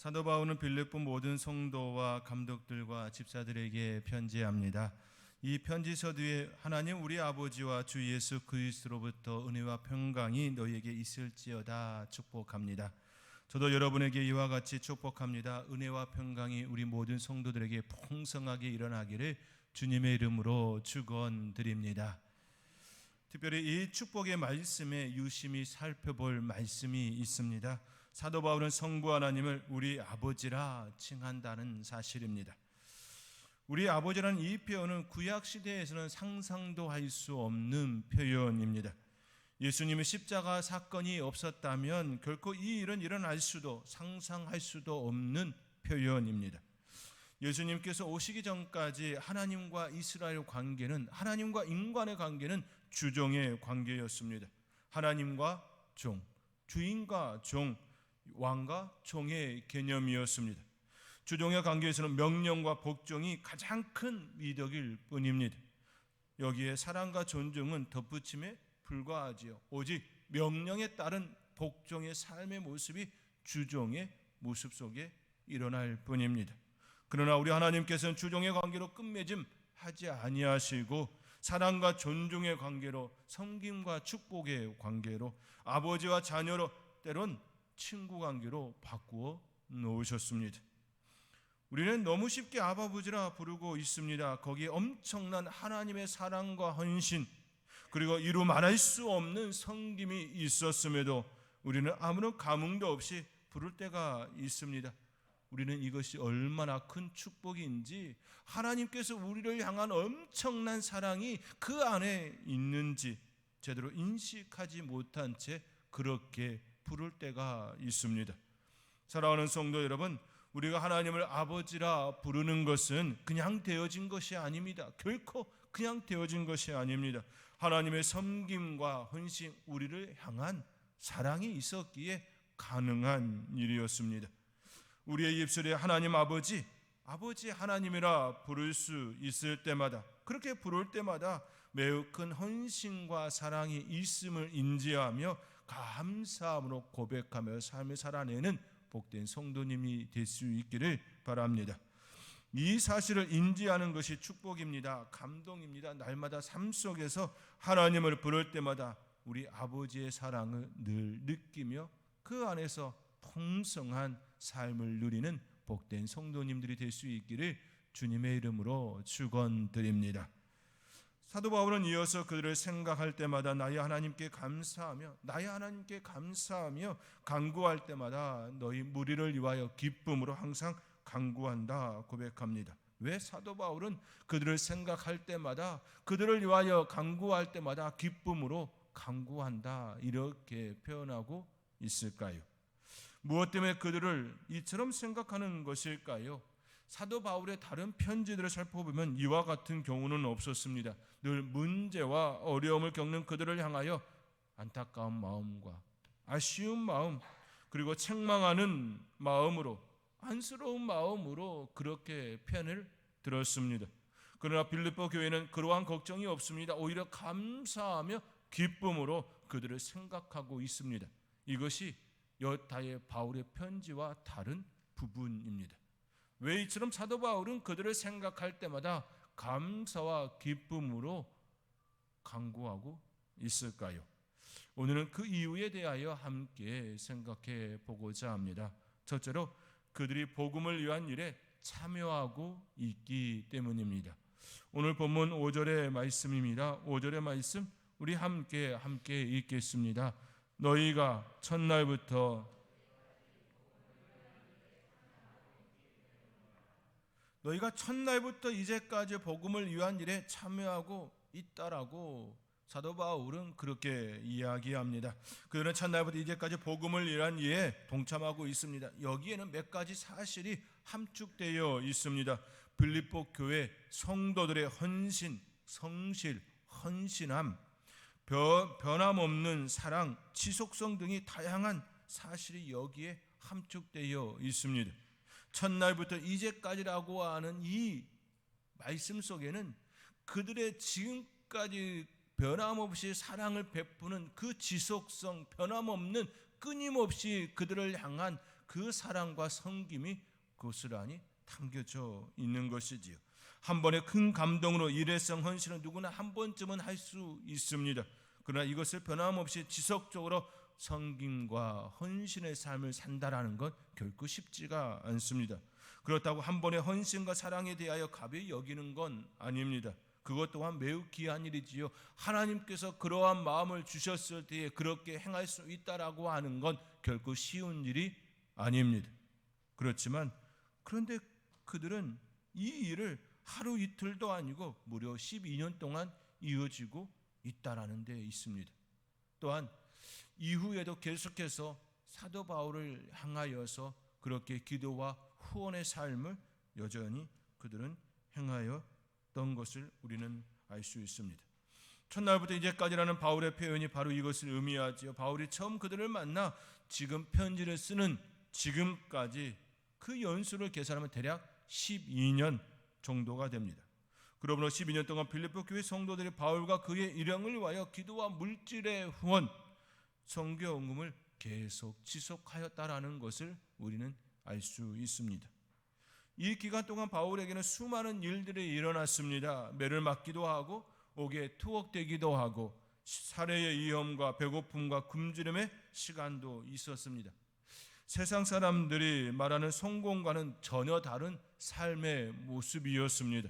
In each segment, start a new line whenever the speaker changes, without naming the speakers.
사도 바울은 빌립보 모든 성도와 감독들과 집사들에게 편지합니다. 이 편지서 뒤에 하나님 우리 아버지와 주 예수 그리스도로부터 은혜와 평강이 너희에게 있을지어다 축복합니다. 저도 여러분에게 이와 같이 축복합니다. 은혜와 평강이 우리 모든 성도들에게 풍성하게 일어나기를 주님의 이름으로 축원드립니다. 특별히 이 축복의 말씀에 유심히 살펴볼 말씀이 있습니다. 사도 바울은 성부 하나님을 우리 아버지라 칭한다는 사실입니다. 우리 아버지라는 이 표현은 구약 시대에서는 상상도 할 수 없는 표현입니다. 예수님의 십자가 사건이 없었다면 결코 이 일은 일어날 수도 상상할 수도 없는 표현입니다. 예수님께서 오시기 전까지 하나님과 이스라엘 관계는, 하나님과 인간의 관계는 주종의 관계였습니다. 하나님과 종, 주인과 종, 왕과 종의 개념이었습니다. 주종의 관계에서는 명령과 복종이 가장 큰 미덕일 뿐입니다. 여기에 사랑과 존중은 덧붙임에 불과하지요. 오직 명령에 따른 복종의 삶의 모습이 주종의 모습 속에 일어날 뿐입니다. 그러나 우리 하나님께서는 주종의 관계로 끝맺음하지 아니하시고 사랑과 존중의 관계로, 섬김과 축복의 관계로, 아버지와 자녀로, 때론 친구 관계로 바꾸어 놓으셨습니다. 우리는 너무 쉽게 아버지라 부르고 있습니다. 거기에 엄청난 하나님의 사랑과 헌신, 그리고 이루 말할 수 없는 섬김이 있었음에도 우리는 아무런 감흥도 없이 부를 때가 있습니다. 우리는 이것이 얼마나 큰 축복인지, 하나님께서 우리를 향한 엄청난 사랑이 그 안에 있는지 제대로 인식하지 못한 채 그렇게 부를 때가 있습니다. 사랑하는 성도 여러분, 우리가 하나님을 아버지라 부르는 것은 그냥 되어진 것이 아닙니다. 결코 그냥 되어진 것이 아닙니다. 하나님의 섬김과 헌신, 우리를 향한 사랑이 있었기에 가능한 일이었습니다. 우리의 입술에 하나님 아버지, 아버지 하나님이라 부를 수 있을 때마다, 그렇게 부를 때마다 매우 큰 헌신과 사랑이 있음을 인지하며 감사함으로 고백하며 삶을 살아내는 복된 성도님이 될 수 있기를 바랍니다. 이 사실을 인지하는 것이 축복입니다. 감동입니다. 날마다 삶 속에서 하나님을 부를 때마다 우리 아버지의 사랑을 늘 느끼며 그 안에서 풍성한 삶을 누리는 복된 성도님들이 될 수 있기를 주님의 이름으로 축원드립니다. 사도 바울은 이어서 그들을 생각할 때마다 나의 하나님께 감사하며 간구할 때마다 너희 무리를 위하여 기쁨으로 항상 간구한다 고백합니다. 왜 사도 바울은 그들을 생각할 때마다, 그들을 위하여 간구할 때마다 기쁨으로 간구한다 이렇게 표현하고 있을까요? 무엇 때문에 그들을 이처럼 생각하는 것일까요? 사도 바울의 다른 편지들을 살펴보면 이와 같은 경우는 없었습니다. 늘 문제와 어려움을 겪는 그들을 향하여 안타까운 마음과 아쉬운 마음, 그리고 책망하는 마음으로, 안쓰러운 마음으로 그렇게 편을 들었습니다. 그러나 빌립보 교회는 그러한 걱정이 없습니다. 오히려 감사하며 기쁨으로 그들을 생각하고 있습니다. 이것이 여타의 바울의 편지와 다른 부분입니다. 왜 이처럼 사도 바울은 그들을 생각할 때마다 감사와 기쁨으로 간구하고 있을까요? 오늘은 그 이유에 대하여 함께 생각해 보고자 합니다. 첫째로 그들이 복음을 위한 일에 참여하고 있기 때문입니다. 오늘 본문 5절의 말씀입니다. 5절의 말씀 우리 함께 읽겠습니다. 너희가 첫날부터 이제까지 복음을 위한 일에 참여하고 있다라고 사도 바울은 그렇게 이야기합니다. 그들은 첫날부터 이제까지 복음을 위한 일에 동참하고 있습니다. 여기에는 몇 가지 사실이 함축되어 있습니다. 빌립보 교회 성도들의 헌신, 성실, 헌신함, 변함없는 사랑, 지속성 등이 다양한 사실이 여기에 함축되어 있습니다. 첫날부터 이제까지라고 하는 이 말씀 속에는 그들의 지금까지 변함없이 사랑을 베푸는 그 지속성, 변함없는 끊임없이 그들을 향한 그 사랑과 섬김이 고스란히 담겨져 있는 것이지요. 한 번의 큰 감동으로 일회성 헌신은 누구나 한 번쯤은 할 수 있습니다. 그러나 이것을 변함없이 지속적으로 섬김과 헌신의 삶을 산다라는 건 결코 쉽지가 않습니다. 그렇다고 한 번의 헌신과 사랑에 대하여 가벼이 여기는 건 아닙니다. 그것 또한 매우 귀한 일이지요. 하나님께서 그러한 마음을 주셨을 때에 그렇게 행할 수 있다라고 하는 건 결코 쉬운 일이 아닙니다. 그렇지만 그런데 그들은 이 일을 하루 이틀도 아니고 무려 12년 동안 이어지고 있다라는 데 있습니다. 또한 이후에도 계속해서 사도 바울을 향하여서 그렇게 기도와 후원의 삶을 여전히 그들은 행하였던 것을 우리는 알 수 있습니다. 첫날부터 이제까지라는 바울의 표현이 바로 이것을 의미하지요. 바울이 처음 그들을 만나 지금 편지를 쓰는 지금까지 그 연수를 계산하면 대략 12년 정도가 됩니다. 그러므로 12년 동안 빌립보 교회 성도들이 바울과 그의 일행을 위하여 기도와 물질의 후원, 선교 헌금을 계속 지속하였다라는 것을 우리는 알 수 있습니다. 이 기간 동안 바울에게는 수많은 일들이 일어났습니다. 매를 맞기도 하고 옥에 투옥되기도 하고 살해의 위험과 배고픔과 굶주림의 시간도 있었습니다. 세상 사람들이 말하는 성공과는 전혀 다른 삶의 모습이었습니다.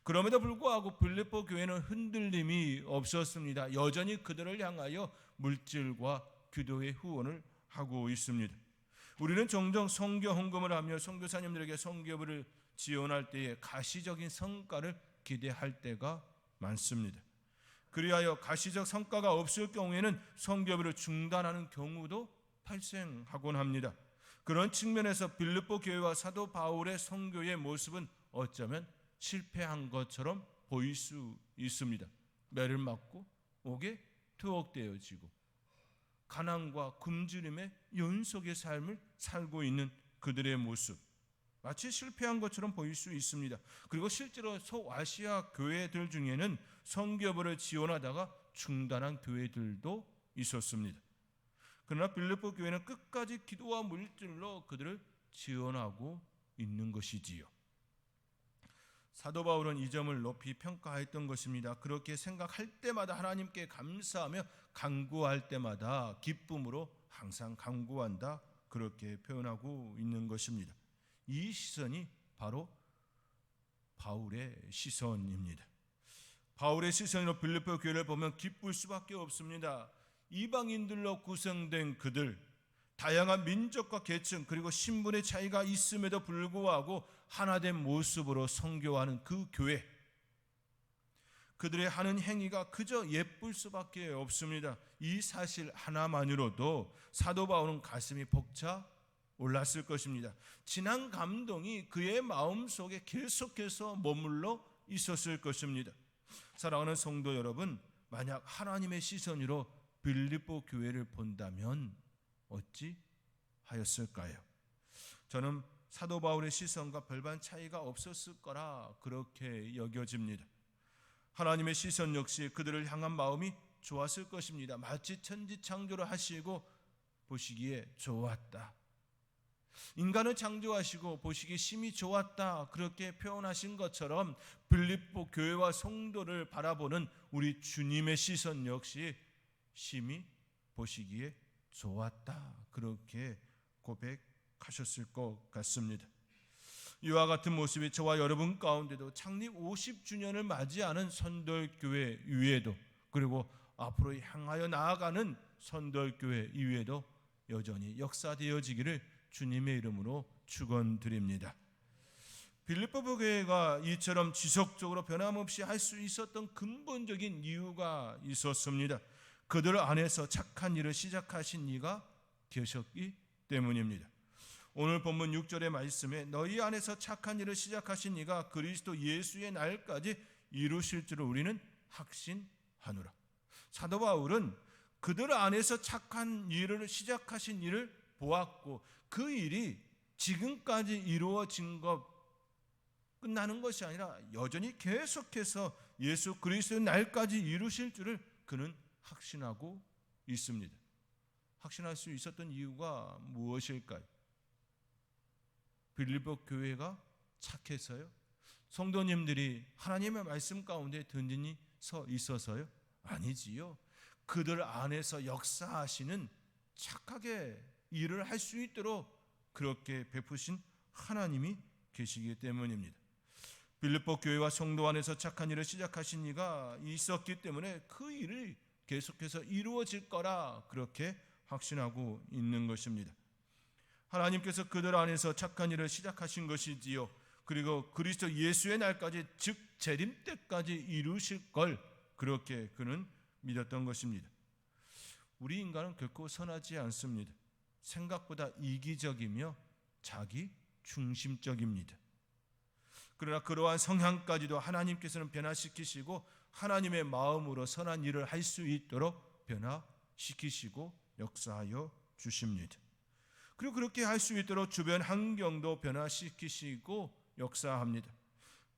그럼에도 불구하고 빌립보 교회는 흔들림이 없었습니다. 여전히 그들을 향하여 물질과 기도의 후원을 하고 있습니다. 우리는 종종 선교 헌금을 하며 선교사님들에게 선교부를 지원할 때에 가시적인 성과를 기대할 때가 많습니다. 그리하여 가시적 성과가 없을 경우에는 선교부를 중단하는 경우도 발생하곤 합니다. 그런 측면에서 빌립보 교회와 사도 바울의 선교의 모습은 어쩌면 실패한 것처럼 보일 수 있습니다. 매를 맞고 옥에 투옥되어지고 가난과 굶주림의 연속의 삶을 살고 있는 그들의 모습, 마치 실패한 것처럼 보일 수 있습니다. 그리고 실제로 소아시아 교회들 중에는 선교부를 지원하다가 중단한 교회들도 있었습니다. 그러나 빌립보 교회는 끝까지 기도와 물질로 그들을 지원하고 있는 것이지요. 사도 바울은 이 점을 높이 평가했던 것입니다. 그렇게 생각할 때마다 하나님께 감사하며 간구할 때마다 기쁨으로 항상 간구한다, 그렇게 표현하고 있는 것입니다. 이 시선이 바로 바울의 시선입니다. 바울의 시선으로 빌립보 교회를 보면 기쁠 수밖에 없습니다. 이방인들로 구성된 그들, 다양한 민족과 계층 그리고 신분의 차이가 있음에도 불구하고 하나된 모습으로 선교하는 그 교회, 그들의 하는 행위가 그저 예쁠 수밖에 없습니다. 이 사실 하나만으로도 사도 바울은 가슴이 벅차 올랐을 것입니다. 진한 감동이 그의 마음속에 계속해서 머물러 있었을 것입니다. 사랑하는 성도 여러분, 만약 하나님의 시선으로 빌립보 교회를 본다면 어찌 하였을까요? 저는 사도 바울의 시선과 별반 차이가 없었을 거라 그렇게 여겨집니다. 하나님의 시선 역시 그들을 향한 마음이 좋았을 것입니다. 마치 천지창조를 하시고 보시기에 좋았다, 인간을 창조하시고 보시기에 심히 좋았다, 그렇게 표현하신 것처럼 빌립보 교회와 성도를 바라보는 우리 주님의 시선 역시 심히 보시기에 좋았다, 그렇게 고백하셨을 것 같습니다. 이와 같은 모습이 저와 여러분 가운데도 창립 50주년을 맞이하는 선돌교회 이외에도, 그리고 앞으로 향하여 나아가는 선돌교회 이외에도 여전히 역사되어지기를 주님의 이름으로 축원드립니다. 빌립보 교회가 이처럼 지속적으로 변함없이 할 수 있었던 근본적인 이유가 있었습니다. 그들 안에서 착한 일을 시작하신 이가 계셨기 때문입니다. 오늘 본문 6절의 말씀에 너희 안에서 착한 일을 시작하신 이가 그리스도 예수의 날까지 이루실 줄을 우리는 확신하노라. 사도 바울은 그들 안에서 착한 일을 시작하신 일을 보았고 그 일이 지금까지 이루어진 것 끝나는 것이 아니라 여전히 계속해서 예수 그리스도의 날까지 이루실 줄을 그는 확신하고 있습니다. 확신할 수 있었던 이유가 무엇일까요? 빌립보 교회가 착해서요? 성도님들이 하나님의 말씀 가운데 든든히 서 있어서요? 아니지요. 그들 안에서 역사하시는 착하게 일을 할 수 있도록 그렇게 베푸신 하나님이 계시기 때문입니다. 빌립보 교회와 성도 안에서 착한 일을 시작하신 이가 있었기 때문에 그 일을 계속해서 이루어질 거라 그렇게 확신하고 있는 것입니다. 하나님께서 그들 안에서 착한 일을 시작하신 것이지요. 그리고 그리스도 예수의 날까지, 즉 재림 때까지 이루실 걸 그렇게 그는 믿었던 것입니다. 우리 인간은 결코 선하지 않습니다. 생각보다 이기적이며 자기 중심적입니다. 그러나 그러한 성향까지도 하나님께서는 변화시키시고 하나님의 마음으로 선한 일을 할 수 있도록 변화시키시고 역사하여 주십니다. 그리고 그렇게 할 수 있도록 주변 환경도 변화시키시고 역사합니다.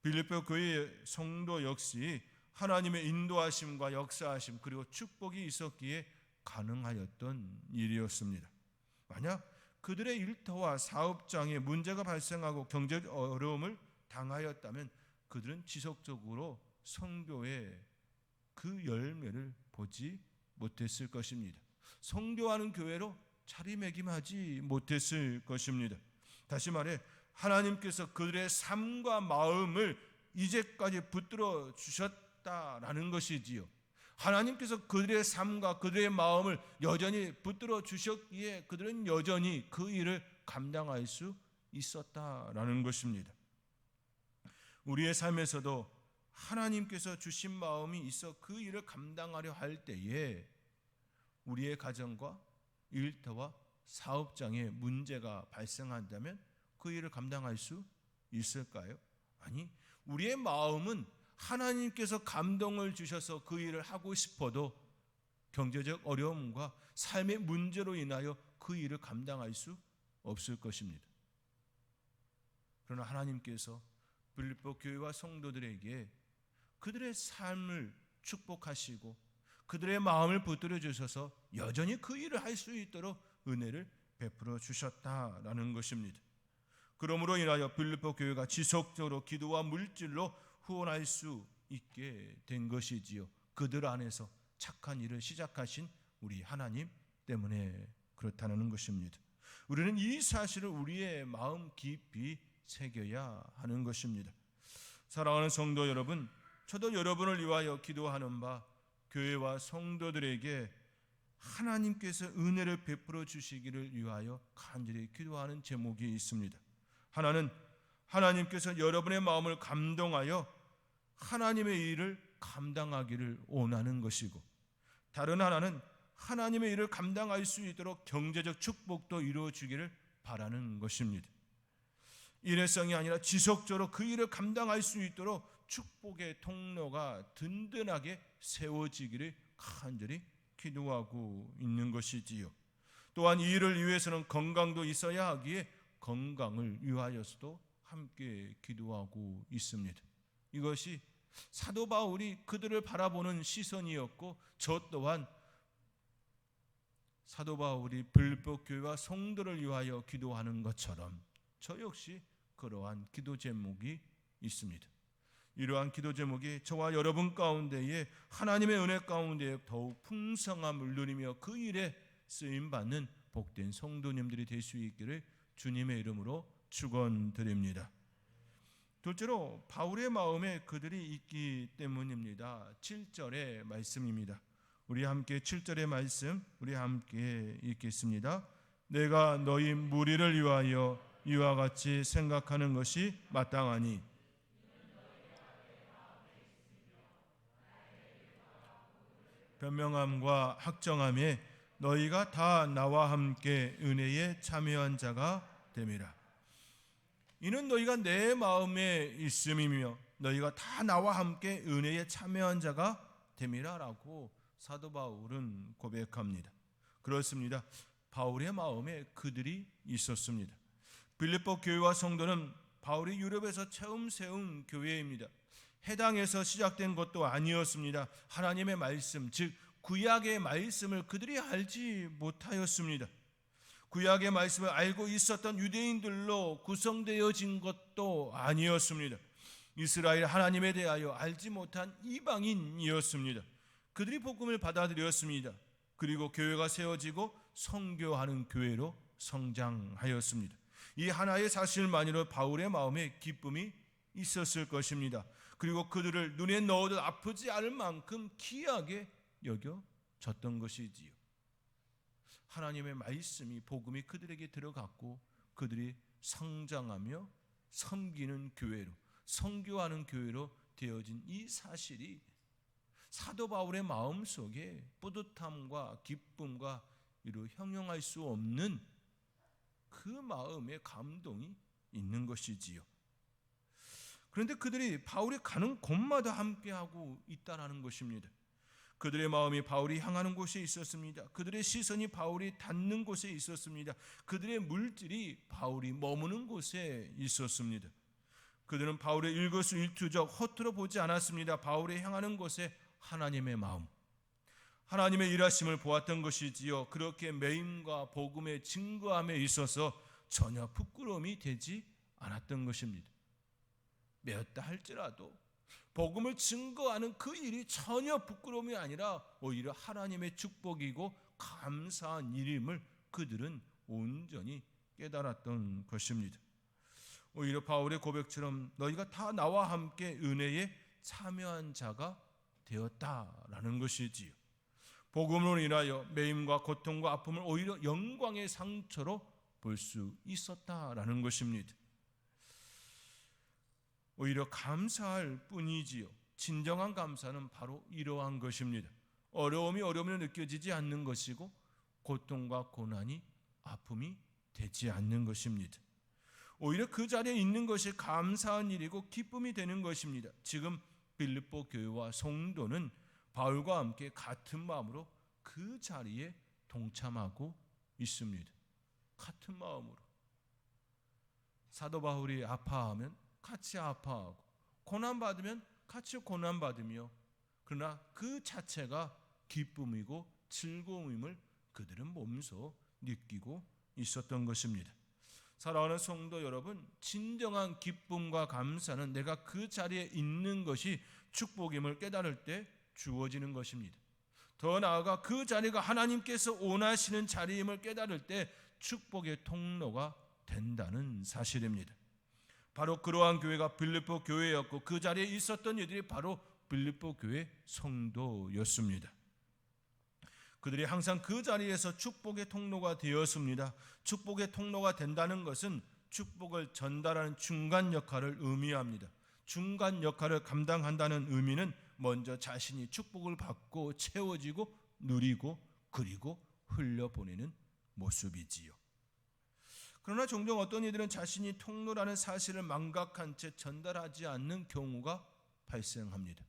빌립보 교회의 성도 역시 하나님의 인도하심과 역사하심 그리고 축복이 있었기에 가능하였던 일이었습니다. 만약 그들의 일터와 사업장에 문제가 발생하고 경제적 어려움을 당하였다면 그들은 지속적으로 성교의 그 열매를 보지 못했을 것입니다. 성교하는 교회로 자리매김하지 못했을 것입니다. 다시 말해 하나님께서 그들의 삶과 마음을 이제까지 붙들어 주셨다라는 것이지요. 하나님께서 그들의 삶과 그들의 마음을 여전히 붙들어 주셨기에 그들은 여전히 그 일을 감당할 수 있었다라는 것입니다. 우리의 삶에서도 하나님께서 주신 마음이 있어 그 일을 감당하려 할 때에 우리의 가정과 일터와 사업장에 문제가 발생한다면 그 일을 감당할 수 있을까요? 아니, 우리의 마음은 하나님께서 감동을 주셔서 그 일을 하고 싶어도 경제적 어려움과 삶의 문제로 인하여 그 일을 감당할 수 없을 것입니다. 그러나 하나님께서 빌립보 교회와 성도들에게 그들의 삶을 축복하시고 그들의 마음을 붙들어 주셔서 여전히 그 일을 할 수 있도록 은혜를 베풀어 주셨다라는 것입니다. 그러므로 인하여 빌립보 교회가 지속적으로 기도와 물질로 후원할 수 있게 된 것이지요. 그들 안에서 착한 일을 시작하신 우리 하나님 때문에 그렇다는 것입니다. 우리는 이 사실을 우리의 마음 깊이 새겨야 하는 것입니다. 사랑하는 성도 여러분, 저도 여러분을 위하여 기도하는 바 교회와 성도들에게 하나님께서 은혜를 베풀어 주시기를 위하여 간절히 기도하는 제목이 있습니다. 하나는 하나님께서 여러분의 마음을 감동하여 하나님의 일을 감당하기를 원하는 것이고, 다른 하나는 하나님의 일을 감당할 수 있도록 경제적 축복도 이루어주기를 바라는 것입니다. 일회성이 아니라 지속적으로 그 일을 감당할 수 있도록 축복의 통로가 든든하게 세워지기를 간절히 기도하고 있는 것이지요. 또한 이 일을 위해서는 건강도 있어야 하기에 건강을 위하여서도 함께 기도하고 있습니다. 이것이 사도 바울이 그들을 바라보는 시선이었고, 저 또한 사도 바울이 빌립보 교회와 성도를 위하여 기도하는 것처럼 저 역시 그러한 기도 제목이 있습니다. 이러한 기도 제목이 저와 여러분 가운데에 하나님의 은혜 가운데 더욱 풍성함을 누리며 그 일에 쓰임받는 복된 성도님들이 될 수 있기를 주님의 이름으로 축원드립니다. 둘째로 바울의 마음에 그들이 있기 때문입니다. 7절의 말씀입니다. 우리 함께 7절의 말씀 우리 함께 읽겠습니다. 내가 너희 무리를 위하여 이와 같이 생각하는 것이 마땅하니 변명함과 확정함에 너희가 다 나와 함께 은혜에 참여한 자가 됨이라. 이는 너희가 내 마음에 있음이며 너희가 다 나와 함께 은혜에 참여한 자가 됨이라라고 사도 바울은 고백합니다. 그렇습니다. 바울의 마음에 그들이 있었습니다. 빌립보 교회와 성도는 바울이 유럽에서 처음 세운 교회입니다. 해당에서 시작된 것도 아니었습니다. 하나님의 말씀, 즉 구약의 말씀을 그들이 알지 못하였습니다. 구약의 말씀을 알고 있었던 유대인들로 구성되어진 것도 아니었습니다. 이스라엘 하나님에 대하여 알지 못한 이방인이었습니다. 그들이 복음을 받아들였습니다. 그리고 교회가 세워지고 선교하는 교회로 성장하였습니다. 이 하나의 사실만으로 바울의 마음에 기쁨이 있었을 것입니다. 그리고 그들을 눈에 넣어도 아프지 않을 만큼 귀하게 여겨졌던 것이지요. 하나님의 말씀이, 복음이 그들에게 들어갔고 그들이 성장하며 섬기는 교회로, 선교하는 교회로 되어진 이 사실이 사도 바울의 마음속에 뿌듯함과 기쁨과 이루 형용할 수 없는 그 마음의 감동이 있는 것이지요. 그런데 그들이 바울이 가는 곳마다 함께하고 있다는 것입니다. 그들의 마음이 바울이 향하는 곳에 있었습니다. 그들의 시선이 바울이 닿는 곳에 있었습니다. 그들의 물질이 바울이 머무는 곳에 있었습니다. 그들은 바울의 일거수일투족 허투루 보지 않았습니다. 바울이 향하는 곳에 하나님의 마음, 하나님의 일하심을 보았던 것이지요. 그렇게 매임과 복음의 증거함에 있어서 전혀 부끄러움이 되지 않았던 것입니다. 매었다 할지라도 복음을 증거하는 그 일이 전혀 부끄러움이 아니라 오히려 하나님의 축복이고 감사한 일임을 그들은 온전히 깨달았던 것입니다. 오히려 바울의 고백처럼 너희가 다 나와 함께 은혜에 참여한 자가 되었다라는 것이지요. 복음으로 인하여 매임과 고통과 아픔을 오히려 영광의 상처로 볼 수 있었다라는 것입니다. 오히려 감사할 뿐이지요. 진정한 감사는 바로 이러한 것입니다. 어려움으로 느껴지지 않는 것이고 고통과 고난이 아픔이 되지 않는 것입니다. 오히려 그 자리에 있는 것이 감사한 일이고 기쁨이 되는 것입니다. 지금 빌립보 교회와 성도는 바울과 함께 같은 마음으로 그 자리에 동참하고 있습니다. 같은 마음으로. 사도 바울이 아파하면 같이 아파하고 고난받으면 같이 고난받으며, 그러나 그 자체가 기쁨이고 즐거움임을 그들은 몸소 느끼고 있었던 것입니다. 사랑하는 성도 여러분, 진정한 기쁨과 감사는 내가 그 자리에 있는 것이 축복임을 깨달을 때 주어지는 것입니다. 더 나아가 그 자리가 하나님께서 원하시는 자리임을 깨달을 때 축복의 통로가 된다는 사실입니다. 바로 그러한 교회가 빌립보 교회였고 그 자리에 있었던 이들이 바로 빌립보 교회 성도였습니다. 그들이 항상 그 자리에서 축복의 통로가 되었습니다. 축복의 통로가 된다는 것은 축복을 전달하는 중간 역할을 의미합니다. 중간 역할을 감당한다는 의미는 먼저 자신이 축복을 받고 채워지고 누리고 그리고 흘려보내는 모습이지요. 그러나 종종 어떤 이들은 자신이 통로라는 사실을 망각한 채 전달하지 않는 경우가 발생합니다.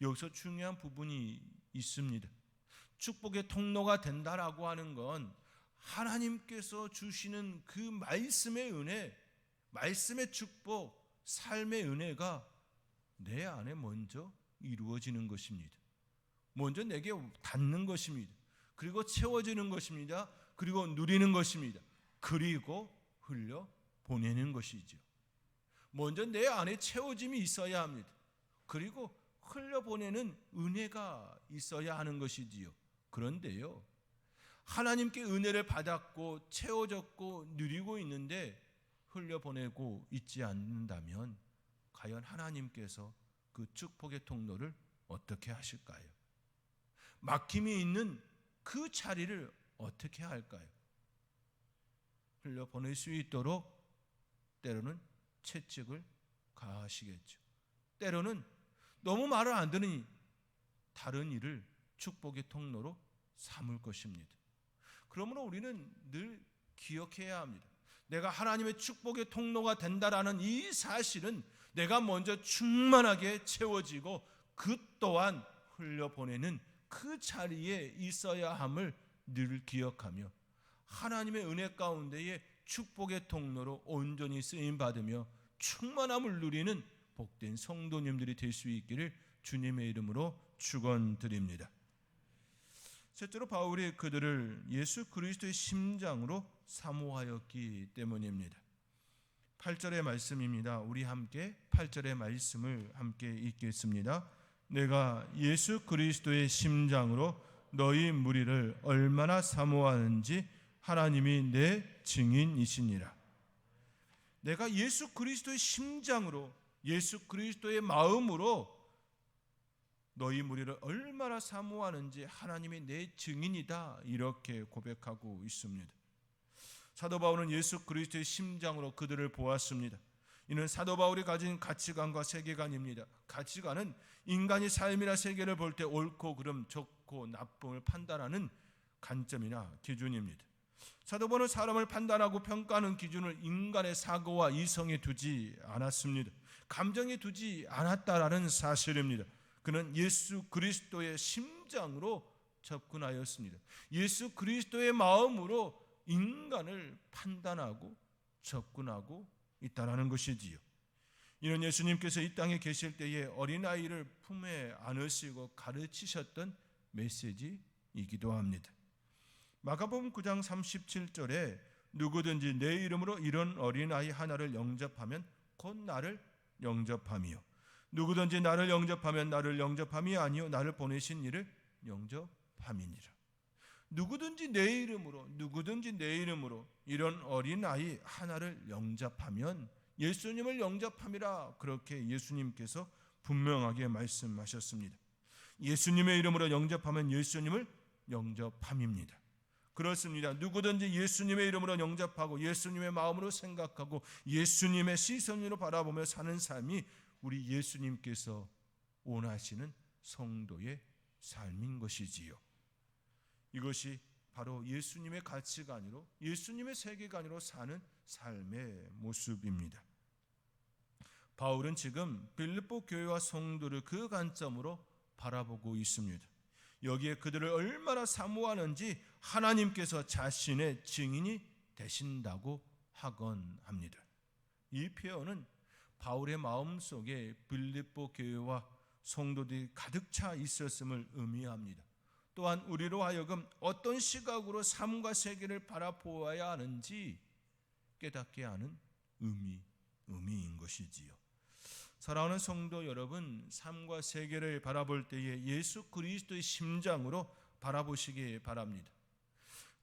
여기서 중요한 부분이 있습니다. 축복의 통로가 된다라고 하는 건 하나님께서 주시는 그 말씀의 은혜, 말씀의 축복, 삶의 은혜가 내 안에 먼저 이루어지는 것입니다. 먼저 내게 닿는 것입니다. 그리고 채워지는 것입니다. 그리고 누리는 것입니다. 그리고 흘려 보내는 것이죠. 먼저 내 안에 채워짐이 있어야 합니다. 그리고 흘려 보내는 은혜가 있어야 하는 것이지요. 그런데요, 하나님께 은혜를 받았고 채워졌고 누리고 있는데 흘려 보내고 있지 않는다면 과연 하나님께서 그 축복의 통로를 어떻게 하실까요? 막힘이 있는 그 자리를 어떻게 할까요? 흘려보낼 수 있도록 때로는 채찍을 가하시겠죠. 때로는 너무 말을 안 들으니 다른 일을 축복의 통로로 삼을 것입니다. 그러므로 우리는 늘 기억해야 합니다. 내가 하나님의 축복의 통로가 된다라는 이 사실은 내가 먼저 충만하게 채워지고 그 또한 흘려보내는 그 자리에 있어야 함을 늘 기억하며 하나님의 은혜 가운데에 축복의 통로로 온전히 쓰임받으며 충만함을 누리는 복된 성도님들이 될 수 있기를 주님의 이름으로 축원드립니다. 셋째로 바울이 그들을 예수 그리스도의 심장으로 사모하였기 때문입니다. 8절의 말씀입니다. 우리 함께 8절의 말씀을 함께 읽겠습니다. 내가 예수 그리스도의 심장으로 너희 무리를 얼마나 사모하는지 하나님이 내 증인이시니라. 내가 예수 그리스도의 심장으로, 예수 그리스도의 마음으로 너희 무리를 얼마나 사모하는지 하나님이 내 증인이다, 이렇게 고백하고 있습니다. 사도 바울은 예수 그리스도의 심장으로 그들을 보았습니다. 이는 사도 바울이 가진 가치관과 세계관입니다. 가치관은 인간이 삶이나 세계를 볼 때 옳고 그름, 좋고 나쁨을 판단하는 관점이나 기준입니다. 사도 바울은 사람을 판단하고 평가하는 기준을 인간의 사고와 이성에 두지 않았습니다. 감정에 두지 않았다라는 사실입니다. 그는 예수 그리스도의 심장으로 접근하였습니다. 예수 그리스도의 마음으로 인간을 판단하고 접근하고 있다라는 것이지요. 이는 예수님께서 이 땅에 계실 때에 어린아이를 품에 안으시고 가르치셨던 메시지이기도 합니다. 마가복음 9장 37절에 누구든지 내 이름으로 이런 어린아이 하나를 영접하면 곧 나를 영접함이요, 누구든지 나를 영접하면 나를 영접함이 아니요 나를 보내신 이를 영접함이니라. 누구든지 내 이름으로 이런 어린아이 하나를 영접하면 예수님을 영접함이라, 그렇게 예수님께서 분명하게 말씀하셨습니다. 예수님의 이름으로 영접하면 예수님을 영접함입니다. 그렇습니다. 누구든지 예수님의 이름으로 영접하고 예수님의 마음으로 생각하고 예수님의 시선으로 바라보며 사는 삶이 우리 예수님께서 원하시는 성도의 삶인 것이지요. 이것이 바로 예수님의 가치관으로, 예수님의 세계관으로 사는 삶의 모습입니다. 바울은 지금 빌립보 교회와 성도를 그 관점으로 바라보고 있습니다. 여기에 그들을 얼마나 사모하는지 하나님께서 자신의 증인이 되신다고 하곤 합니다. 이 표현은 바울의 마음속에 빌립보 교회와 성도들이 가득 차 있었음을 의미합니다. 또한 우리로 하여금 어떤 시각으로 삶과 세계를 바라보아야 하는지 깨닫게 하는 의미인 것이지요. 사랑하는 성도 여러분, 삶과 세계를 바라볼 때에 예수 그리스도의 심장으로 바라보시기 바랍니다.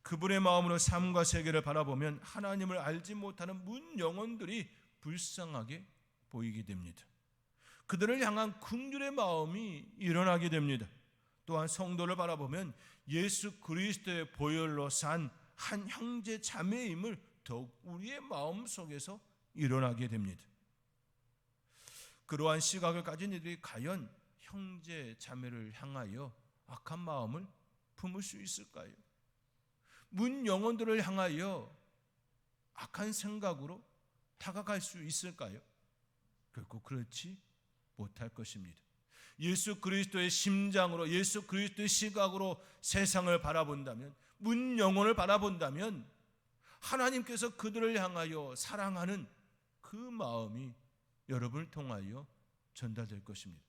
그분의 마음으로 삶과 세계를 바라보면 하나님을 알지 못하는 문 영혼들이 불쌍하게 보이게 됩니다. 그들을 향한 긍휼의 마음이 일어나게 됩니다. 또한 성도를 바라보면 예수 그리스도의 보혈로 산 한 형제 자매임을 더욱 우리의 마음 속에서 일어나게 됩니다. 그러한 시각을 가진 이들이 과연 형제 자매를 향하여 악한 마음을 품을 수 있을까요? 문 영혼들을 향하여 악한 생각으로 다가갈 수 있을까요? 결코 그렇지 못할 것입니다. 예수 그리스도의 심장으로, 예수 그리스도의 시각으로 세상을 바라본다면, 문 영혼을 바라본다면 하나님께서 그들을 향하여 사랑하는 그 마음이 여러분을 통하여 전달될 것입니다.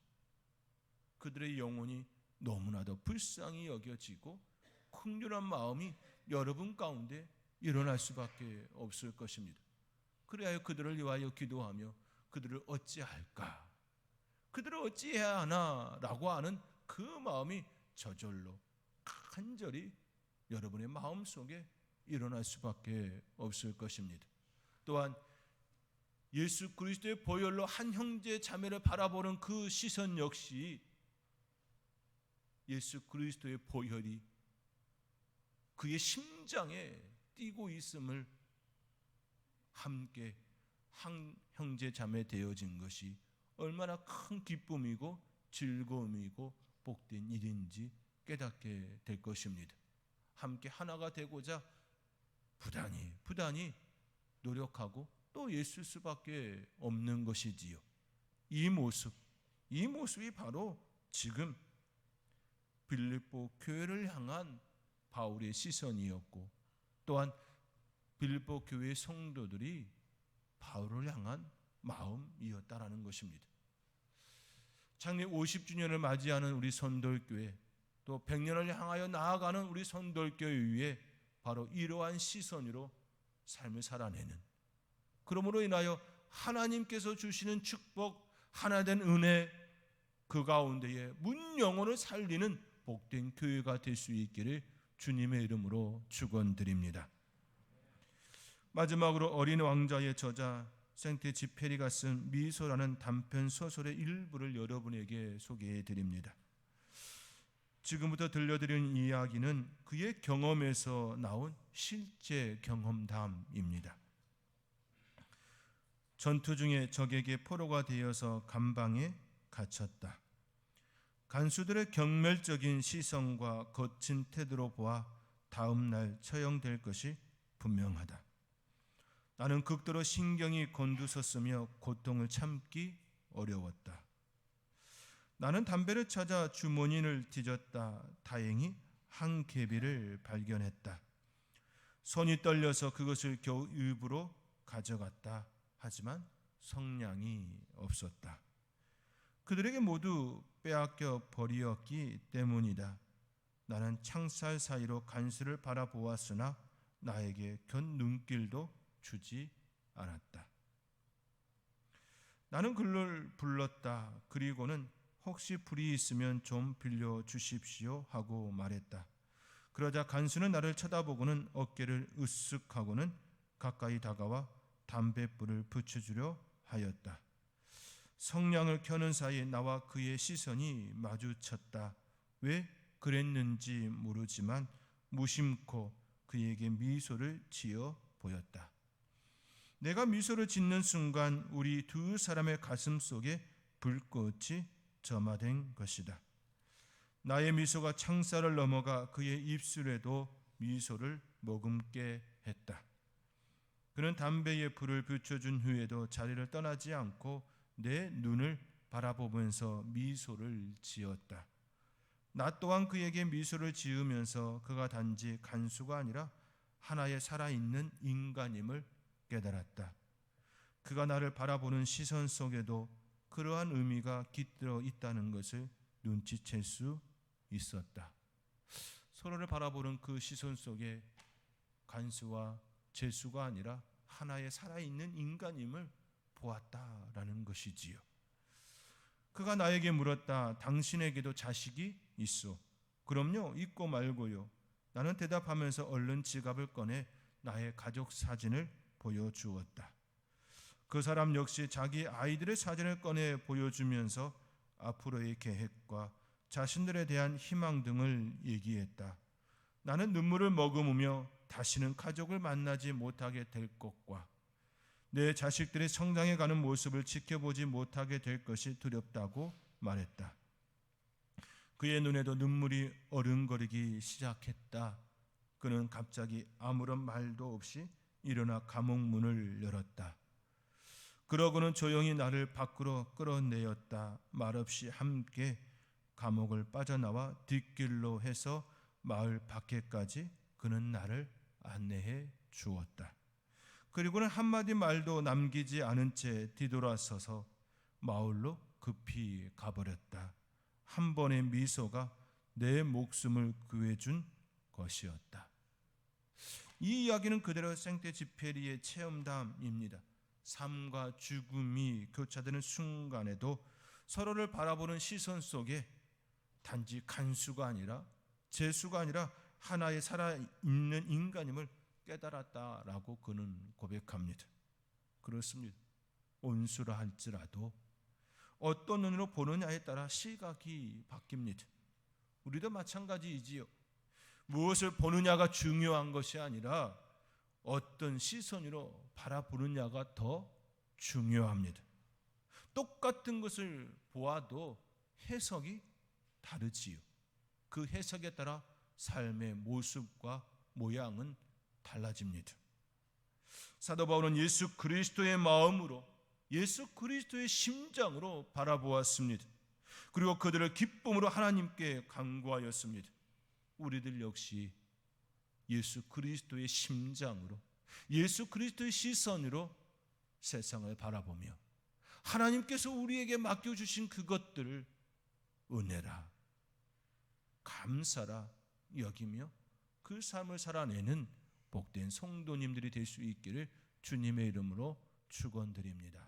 그들의 영혼이 너무나도 불쌍히 여겨지고 긍휼한 마음이 여러분 가운데 일어날 수밖에 없을 것입니다. 그래야 그들을 위하여 기도하며 그들을 어찌할까, 그들을 어찌해야 하나 라고 하는 그 마음이 저절로 간절히 여러분의 마음속에 일어날 수밖에 없을 것입니다. 또한 예수 그리스도의 보혈로 한 형제 자매를 바라보는 그 시선 역시 예수 그리스도의 보혈이 그의 심장에 띄고 있음을 함께 한 형제 자매 되어진 것이 얼마나 큰 기쁨이고 즐거움이고 복된 일인지 깨닫게 될 것입니다. 함께 하나가 되고자 부단히 노력하고 또 애쓸 수밖에 없는 것이지요. 이 모습이 바로 지금 빌립보 교회를 향한 바울의 시선이었고, 또한 빌립보 교회의 성도들이 바울을 향한 마음이었다라는 것입니다. 창립 50주년을 맞이하는 우리 선돌교회, 또 100년을 향하여 나아가는 우리 선돌교회 위에 바로 이러한 시선으로 삶을 살아내는, 그러므로 인하여 하나님께서 주시는 축복, 하나된 은혜, 그 가운데에 문 영혼을 살리는 복된 교회가 될 수 있기를 주님의 이름으로 축원드립니다. 마지막으로 어린 왕자의 저자 생테쥐페리가 쓴 미소라는 단편 소설의 일부를 여러분에게 소개해 드립니다. 지금부터 들려드리는 이야기는 그의 경험에서 나온 실제 경험담입니다. 전투 중에 적에게 포로가 되어서 감방에 갇혔다. 간수들의 경멸적인 시선과 거친 태도로 보아 다음 날 처형될 것이 분명하다. 나는 극도로 신경이 곤두섰으며 고통을 참기 어려웠다. 나는 담배를 찾아 주머니를 뒤졌다. 다행히 한 개비를 발견했다. 손이 떨려서 그것을 겨우 일부러 가져갔다. 하지만 성냥이 없었다. 그들에게 모두 빼앗겨 버리었기 때문이다. 나는 창살 사이로 간수를 바라보았으나 나에게 견 눈길도 주지 않았다. 나는 그를 불렀다. 그리고는 혹시 불이 있으면 좀 빌려주십시오 하고 말했다. 그러자 간수는 나를 쳐다보고는 어깨를 으쓱하고는 가까이 다가와 담뱃불을 붙여주려 하였다. 성냥을 켜는 사이 나와 그의 시선이 마주쳤다. 왜 그랬는지 모르지만 무심코 그에게 미소를 지어 보였다. 내가 미소를 짓는 순간 우리 두 사람의 가슴 속에 불꽃이 점화된 것이다. 나의 미소가 창살을 넘어가 그의 입술에도 미소를 머금게 했다. 그는 담배에 불을 붙여준 후에도 자리를 떠나지 않고 내 눈을 바라보면서 미소를 지었다. 나 또한 그에게 미소를 지으면서 그가 단지 간수가 아니라 하나의 살아있는 인간임을 깨달았다. 그가 나를 바라보는 시선 속에도 그러한 의미가 깃들어 있다는 것을 눈치챌 수 있었다. 서로를 바라보는 그 시선 속에 간수와 죄수가 아니라 하나의 살아있는 인간임을 보았다라는 것이지요. 그가 나에게 물었다. 당신에게도 자식이 있어? 그럼요, 있고 말고요. 나는 대답하면서 얼른 지갑을 꺼내 나의 가족 사진을 보여주었다. 그 사람 역시 자기 아이들의 사진을 꺼내 보여주면서 앞으로의 계획과 자신들에 대한 희망 등을 얘기했다. 나는 눈물을 머금으며 다시는 가족을 만나지 못하게 될 것과 내 자식들이 성장해가는 모습을 지켜보지 못하게 될 것이 두렵다고 말했다. 그의 눈에도 눈물이 어른거리기 시작했다. 그는 갑자기 아무런 말도 없이 일어나 감옥 문을 열었다. 그러고는 조용히 나를 밖으로 끌어내었다. 말없이 함께 감옥을 빠져나와 뒷길로 해서 마을 밖에까지 그는 나를 안내해 주었다. 그리고는 한마디 말도 남기지 않은 채 뒤돌아서서 마을로 급히 가버렸다. 한 번의 미소가 내 목숨을 구해준 것이었다. 이 이야기는 그대로 생테쥐페리의 체험담입니다. 삶과 죽음이 교차되는 순간에도 서로를 바라보는 시선 속에 단지 간수가 아니라 죄수가 아니라 하나의 살아있는 인간임을 깨달았다라고 그는 고백합니다. 그렇습니다. 온수라 할지라도 어떤 눈으로 보느냐에 따라 시각이 바뀝니다. 우리도 마찬가지이지요. 무엇을 보느냐가 중요한 것이 아니라 어떤 시선으로 바라보느냐가 더 중요합니다. 똑같은 것을 보아도 해석이 다르지요. 그 해석에 따라 삶의 모습과 모양은 달라집니다. 사도 바울은 예수 그리스도의 마음으로 예수 그리스도의 심장으로 바라보았습니다. 그리고 그들을 기쁨으로 하나님께 간구하였습니다. 우리들 역시 예수 그리스도의 심장으로 예수 그리스도의 시선으로 세상을 바라보며 하나님께서 우리에게 맡겨주신 그것들을 은혜라 감사라 여기며 그 삶을 살아내는 복된 성도님들이 될 수 있기를 주님의 이름으로 축원드립니다.